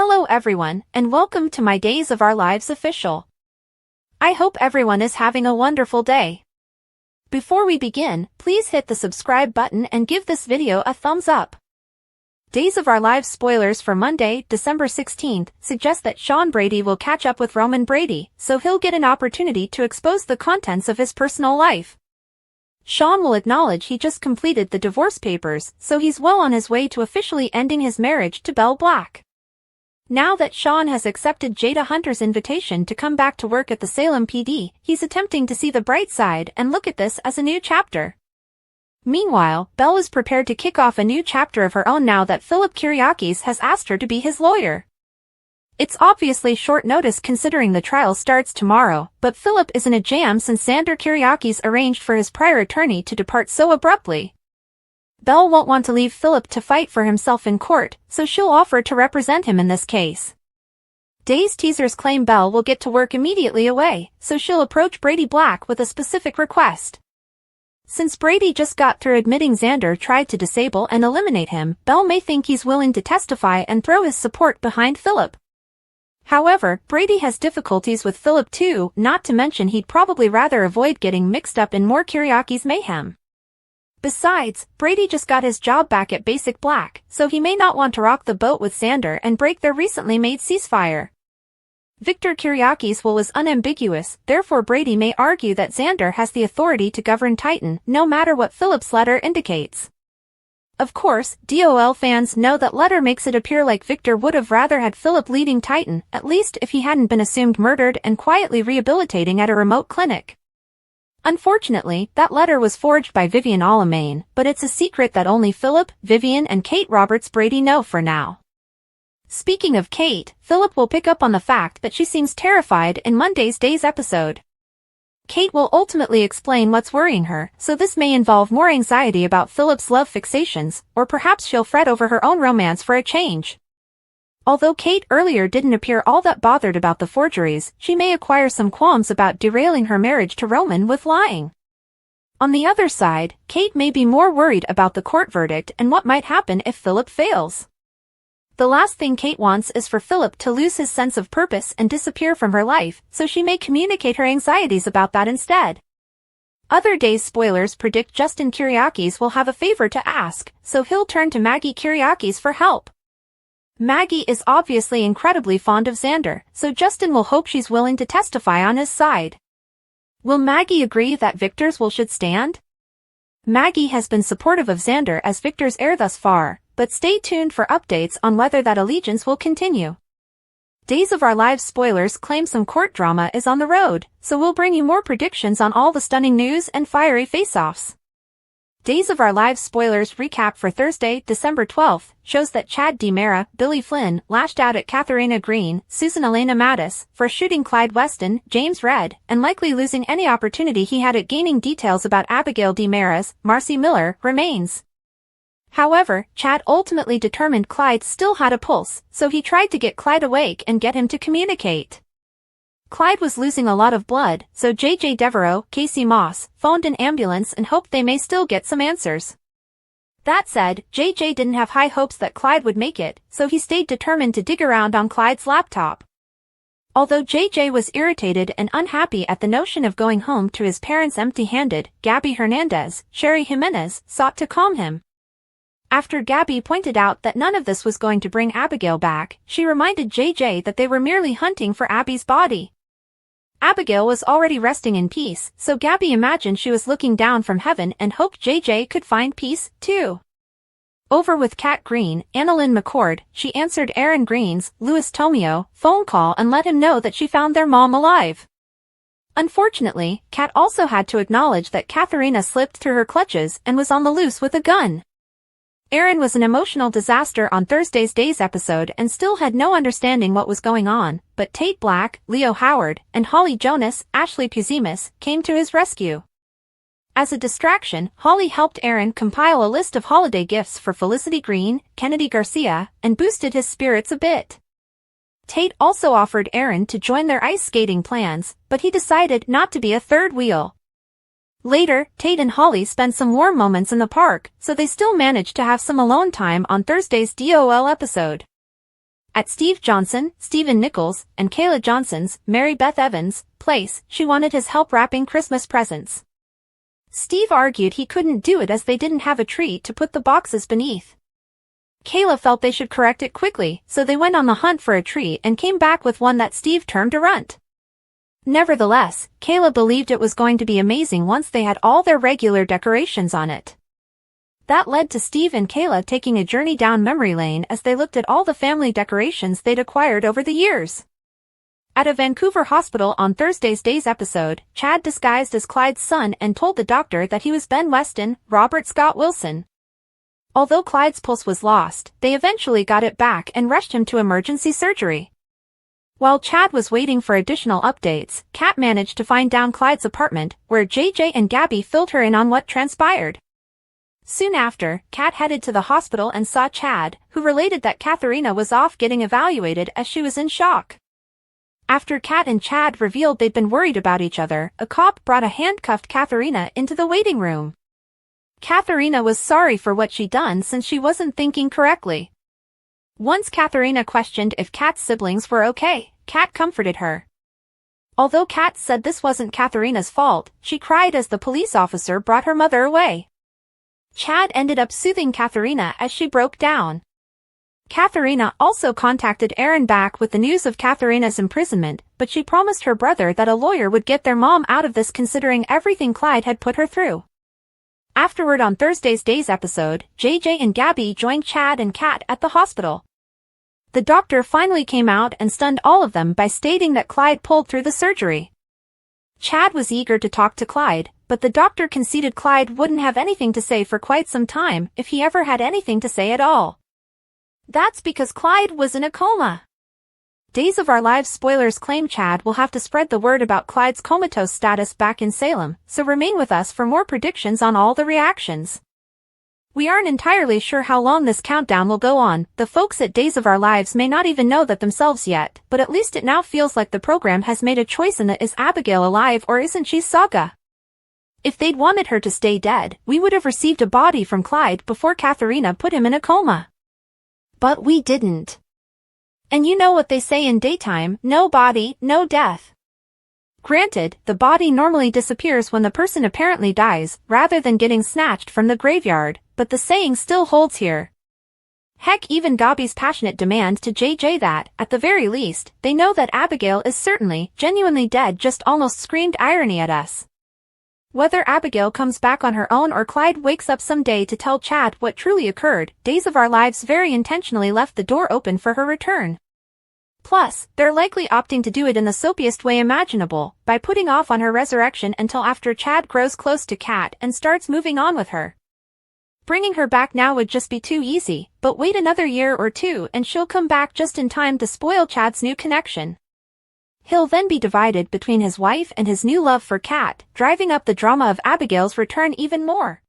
Hello everyone, and welcome to my Days of Our Lives official. I hope everyone is having a wonderful day. Before we begin, please hit the subscribe button and give this video a thumbs up. Days of Our Lives spoilers for Monday, December 16th, suggest that Sean Brady will catch up with Roman Brady, so he'll get an opportunity to expose the contents of his personal life. Sean will acknowledge he just completed the divorce papers, so he's well on his way to officially ending his marriage to Belle Black. Now that Sean has accepted Jada Hunter's invitation to come back to work at the Salem PD, he's attempting to see the bright side and look at this as a new chapter. Meanwhile, Belle is prepared to kick off a new chapter of her own now that Philip Kyriakis has asked her to be his lawyer. It's obviously short notice considering the trial starts tomorrow, but Philip is in a jam since Xander Kyriakis arranged for his prior attorney to depart so abruptly. Belle won't want to leave Philip to fight for himself in court, so she'll offer to represent him in this case. Days teasers claim Belle will get to work immediately away, so she'll approach Brady Black with a specific request. Since Brady just got through admitting Xander tried to disable and eliminate him, Belle may think he's willing to testify and throw his support behind Philip. However, Brady has difficulties with Philip too, not to mention he'd probably rather avoid getting mixed up in more Kyriakis mayhem. Besides, Brady just got his job back at Basic Black, so he may not want to rock the boat with Xander and break their recently made ceasefire. Victor Kyriakis' will was unambiguous, therefore Brady may argue that Xander has the authority to govern Titan, no matter what Philip's letter indicates. Of course, DOL fans know that letter makes it appear like Victor would have rather had Philip leading Titan, at least if he hadn't been assumed murdered and quietly rehabilitating at a remote clinic. Unfortunately, that letter was forged by Vivian Alamain, but it's a secret that only Philip, Vivian and Kate Roberts Brady know for now. Speaking of Kate, Philip will pick up on the fact that she seems terrified in Monday's Days episode. Kate will ultimately explain what's worrying her, so this may involve more anxiety about Philip's love fixations, or perhaps she'll fret over her own romance for a change. Although Kate earlier didn't appear all that bothered about the forgeries, she may acquire some qualms about derailing her marriage to Roman with lying. On the other side, Kate may be more worried about the court verdict and what might happen if Philip fails. The last thing Kate wants is for Philip to lose his sense of purpose and disappear from her life, so she may communicate her anxieties about that instead. Other Days spoilers predict Justin Kyriakis will have a favor to ask, so he'll turn to Maggie Kyriakis for help. Maggie is obviously incredibly fond of Xander, so Justin will hope she's willing to testify on his side. Will Maggie agree that Victor's will should stand? Maggie has been supportive of Xander as Victor's heir thus far, but stay tuned for updates on whether that allegiance will continue. Days of Our Lives spoilers claim some court drama is on the road, so we'll bring you more predictions on all the stunning news and fiery face-offs. Days of Our Lives spoilers recap for Thursday, December 12th, shows that Chad DiMera, Billy Flynn, lashed out at Katharina Green, Susan Elena Mattis, for shooting Clyde Weston, James Redd, and likely losing any opportunity he had at gaining details about Abigail DiMera's, Marcy Miller, remains. However, Chad ultimately determined Clyde still had a pulse, so he tried to get Clyde awake and get him to communicate. Clyde was losing a lot of blood, so JJ Devereaux, Casey Moss, phoned an ambulance and hoped they may still get some answers. That said, JJ didn't have high hopes that Clyde would make it, so he stayed determined to dig around on Clyde's laptop. Although JJ was irritated and unhappy at the notion of going home to his parents empty-handed, Gabby Hernandez, Sherry Jimenez, sought to calm him. After Gabby pointed out that none of this was going to bring Abigail back, she reminded JJ that they were merely hunting for Abby's body. Abigail was already resting in peace, so Gabby imagined she was looking down from heaven and hoped JJ could find peace, too. Over with Kat Green, Annalyn McCord, she answered Aaron Green's, Louis Tomeo, phone call and let him know that she found their mom alive. Unfortunately, Kat also had to acknowledge that Katharina slipped through her clutches and was on the loose with a gun. Aaron was an emotional disaster on Thursday's Days episode and still had no understanding what was going on, but Tate Black, Leo Howard, and Holly Jonas, Ashley Puzimis, came to his rescue. As a distraction, Holly helped Aaron compile a list of holiday gifts for Felicity Green, Kennedy Garcia, and boosted his spirits a bit. Tate also offered Aaron to join their ice skating plans, but he decided not to be a third wheel. Later, Tate and Holly spent some warm moments in the park, so they still managed to have some alone time on Thursday's DOL episode. At Steve Johnson, Stephen Nichols, and Kayla Johnson's, Mary Beth Evans, place, she wanted his help wrapping Christmas presents. Steve argued he couldn't do it as they didn't have a tree to put the boxes beneath. Kayla felt they should correct it quickly, so they went on the hunt for a tree and came back with one that Steve termed a runt. Nevertheless, Kayla believed it was going to be amazing once they had all their regular decorations on it. That led to Steve and Kayla taking a journey down memory lane as they looked at all the family decorations they'd acquired over the years. At a Vancouver hospital on Thursday's Days episode, Chad disguised as Clyde's son and told the doctor that he was Ben Weston, Robert Scott Wilson. Although Clyde's pulse was lost, they eventually got it back and rushed him to emergency surgery. While Chad was waiting for additional updates, Kat managed to find down Clyde's apartment, where JJ and Gabby filled her in on what transpired. Soon after, Kat headed to the hospital and saw Chad, who related that Katharina was off getting evaluated as she was in shock. After Kat and Chad revealed they'd been worried about each other, a cop brought a handcuffed Katharina into the waiting room. Katharina was sorry for what she'd done since she wasn't thinking correctly. Once Katharina questioned if Kat's siblings were okay, Kat comforted her. Although Kat said this wasn't Katharina's fault, she cried as the police officer brought her mother away. Chad ended up soothing Katharina as she broke down. Katharina also contacted Aaron back with the news of Katharina's imprisonment, but she promised her brother that a lawyer would get their mom out of this considering everything Clyde had put her through. Afterward on Thursday's Days episode, JJ and Gabby joined Chad and Kat at the hospital. The doctor finally came out and stunned all of them by stating that Clyde pulled through the surgery. Chad was eager to talk to Clyde, but the doctor conceded Clyde wouldn't have anything to say for quite some time if he ever had anything to say at all. That's because Clyde was in a coma. Days of Our Lives spoilers claim Chad will have to spread the word about Clyde's comatose status back in Salem, so remain with us for more predictions on all the reactions. We aren't entirely sure how long this countdown will go on. The folks at Days of Our Lives may not even know that themselves yet, but at least it now feels like the program has made a choice in the is Abigail alive or isn't she saga. If they'd wanted her to stay dead, we would have received a body from Clyde before Katharina put him in a coma. But we didn't. And you know what they say in daytime, no body, no death. Granted, the body normally disappears when the person apparently dies, rather than getting snatched from the graveyard, but the saying still holds here. Heck, even Gabby's passionate demand to JJ that, at the very least, they know that Abigail is certainly, genuinely dead just almost screamed irony at us. Whether Abigail comes back on her own or Clyde wakes up someday to tell Chad what truly occurred, Days of Our Lives very intentionally left the door open for her return. Plus, they're likely opting to do it in the soapiest way imaginable, by putting off on her resurrection until after Chad grows close to Kat and starts moving on with her. Bringing her back now would just be too easy, but wait another year or two and she'll come back just in time to spoil Chad's new connection. He'll then be divided between his wife and his new love for Kat, driving up the drama of Abigail's return even more.